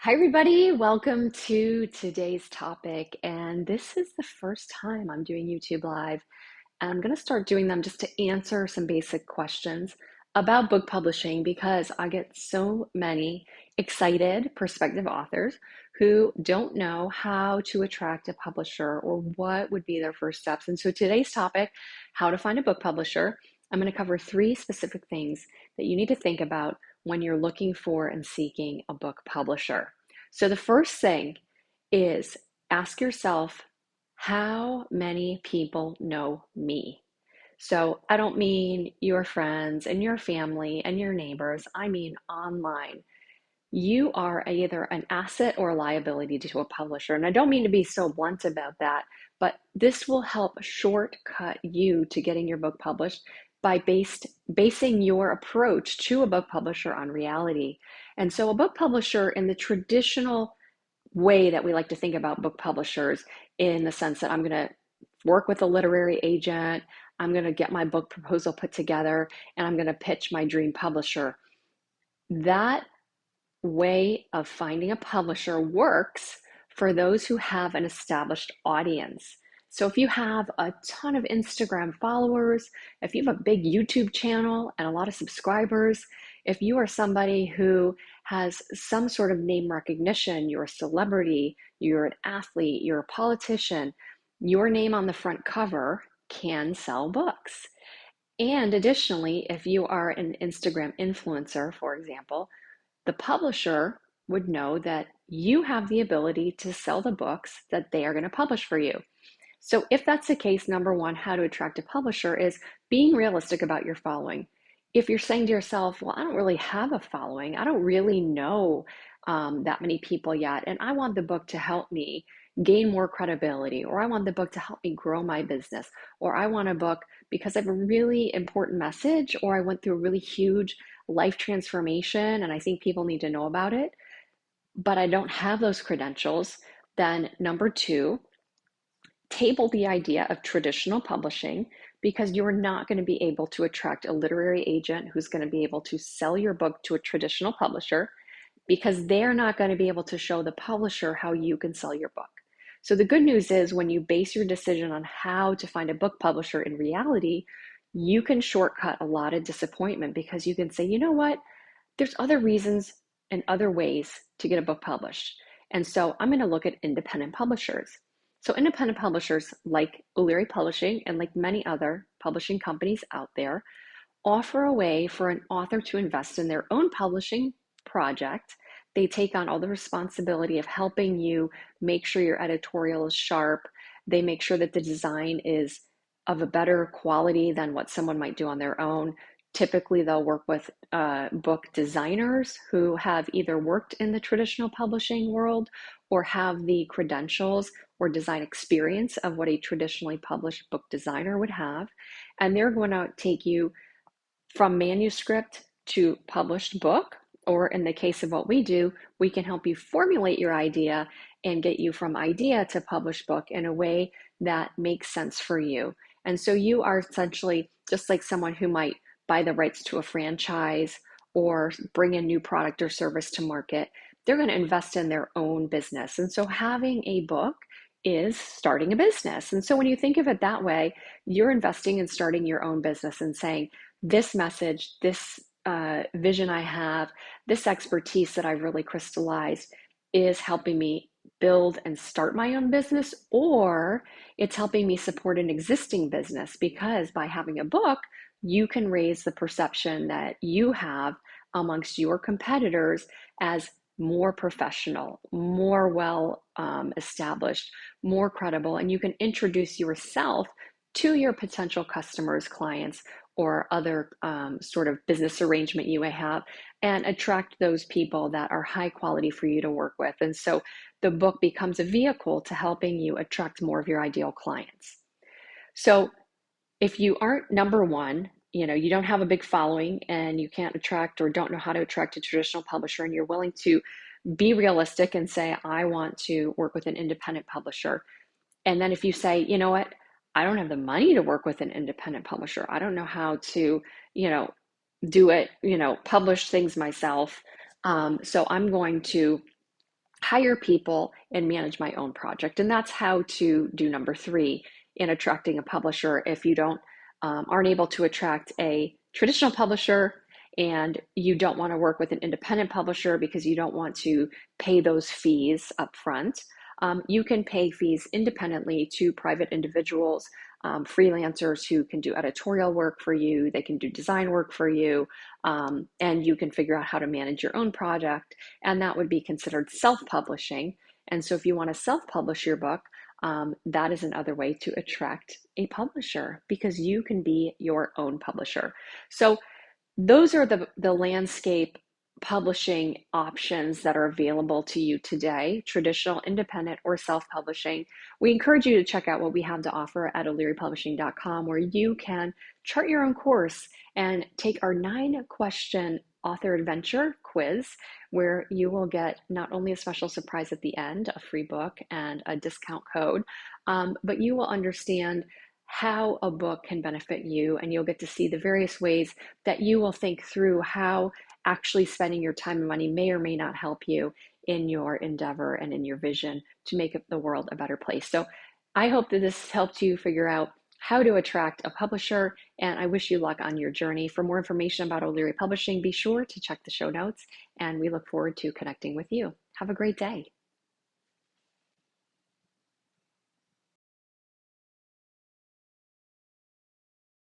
Hi, everybody. Welcome to today's topic. And this is the first time I'm doing YouTube Live. And I'm going to start doing them just to answer some basic questions about book publishing because I get so many excited prospective authors who don't know how to attract a publisher or what would be their first steps. And so today's topic, how to find a book publisher, I'm going to cover three specific things that you need to think about when you're looking for and seeking a book publisher. So the first thing is ask yourself, how many people know me? So I don't mean your friends and your family and your neighbors. I mean online. You are either an asset or a liability to a publisher. And I don't mean to be so blunt about that, but this will help shortcut you to getting your book published by basing your approach to a book publisher on reality. And so a book publisher in the traditional way that we like to think about book publishers, in the sense that I'm going to work with a literary agent, I'm going to get my book proposal put together, and I'm going to pitch my dream publisher. That way of finding a publisher works for those who have an established audience. So if you have a ton of Instagram followers, if you have a big YouTube channel and a lot of subscribers, if you are somebody who has some sort of name recognition, you're a celebrity, you're an athlete, you're a politician, your name on the front cover can sell books. And additionally, if you are an Instagram influencer, for example, the publisher would know that you have the ability to sell the books that they are going to publish for you. So if that's the case, number one, how to attract a publisher is being realistic about your following. If you're saying to yourself, well, I don't really have a following, I don't really know that many people yet, and I want the book to help me gain more credibility, or I want the book to help me grow my business, or I want a book because I have a really important message, or I went through a really huge life transformation and I think people need to know about it, but I don't have those credentials, then number two, table the idea of traditional publishing, because you're not going to be able to attract a literary agent who's going to be able to sell your book to a traditional publisher, because they're not going to be able to show the publisher how you can sell your book. So the good news is, when you base your decision on how to find a book publisher in reality, you can shortcut a lot of disappointment, because you can say, you know what, there's other reasons and other ways to get a book published. And so I'm going to look at independent publishers. So independent publishers like O'Leary Publishing and like many other publishing companies out there offer a way for an author to invest in their own publishing project. They take on all the responsibility of helping you make sure your editorial is sharp. They make sure that the design is of a better quality than what someone might do on their own. Typically, they'll work with book designers who have either worked in the traditional publishing world or have the credentials or design experience of what a traditionally published book designer would have. And they're going to take you from manuscript to published book, or in the case of what we do, we can help you formulate your idea and get you from idea to published book in a way that makes sense for you. And so you are essentially just like someone who might buy the rights to a franchise or bring a new product or service to market. They're going to invest in their own business. And so having a book is starting a business. And so when you think of it that way, you're investing in starting your own business and saying, this message, this vision I have, this expertise that I've really crystallized is helping me build and start my own business, or it's helping me support an existing business, because by having a book, you can raise the perception that you have amongst your competitors as more professional, more well established, more credible, and you can introduce yourself to your potential customers, clients, or other sort of business arrangement you may have, and attract those people that are high quality for you to work with. And so the book becomes a vehicle to helping you attract more of your ideal clients. So if you aren't number one, you don't have a big following and you can't attract or don't know how to attract a traditional publisher, and you're willing to be realistic and say, I want to work with an independent publisher. And then if you say, you know what, I don't have the money to work with an independent publisher, I don't know how to, do it, publish things myself. So I'm going to hire people and manage my own project. And that's how to do number three in attracting a publisher. If you don't aren't able to attract a traditional publisher and you don't want to work with an independent publisher because you don't want to pay those fees up front, you can pay fees independently to private individuals, freelancers who can do editorial work for you, they can do design work for you, and you can figure out how to manage your own project, and that would be considered self-publishing. And so if you want to self-publish your book, that is another way to attract a publisher because you can be your own publisher. So those are the landscape publishing options that are available to you today, traditional, independent, or self-publishing. We encourage you to check out what we have to offer at o'learypublishing.com, where you can chart your own course and take our 9-question author adventure quiz, where you will get not only a special surprise at the end, a free book and a discount code, but you will understand how a book can benefit you, and you'll get to see the various ways that you will think through how actually spending your time and money may or may not help you in your endeavor and in your vision to make the world a better place. So I hope that this helped you figure out how to attract a publisher, and I wish you luck on your journey. For more information about O'Leary Publishing, be sure to check the show notes, and we look forward to connecting with you. Have a great day.